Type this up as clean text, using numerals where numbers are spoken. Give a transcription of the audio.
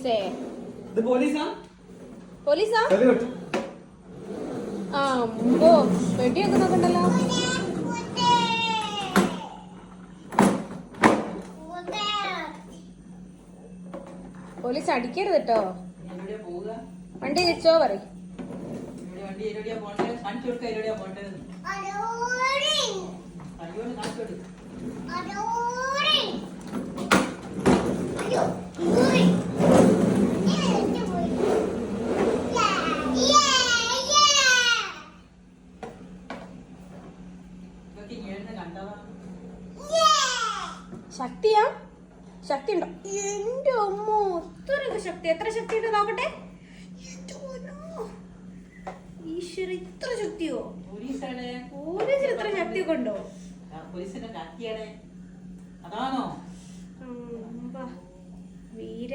ഇത് പോലീസാ? പോലീസാ? ആ അമ്പോ വെടിയൊക്കെ നോക്കണ്ടല്ലോ. പോലീസ് അടിക്കരുത് കേട്ടോ. വണ്ടി തിരിച്ചോ പറയും. ശക്തിയാ? ശക്തി ഉണ്ടോ? എന്റെ അമ്മ ഇത്രയൊക്കെ ശക്തി. എത്ര ശക്തി ഉണ്ട് നോക്കട്ടെ. ഈശ്വര ഇത്ര ശക്തിയോ? പോലീസിന് ഇത്ര ശക്തിയൊക്കെ ഉണ്ടോ? അതാണോ വീര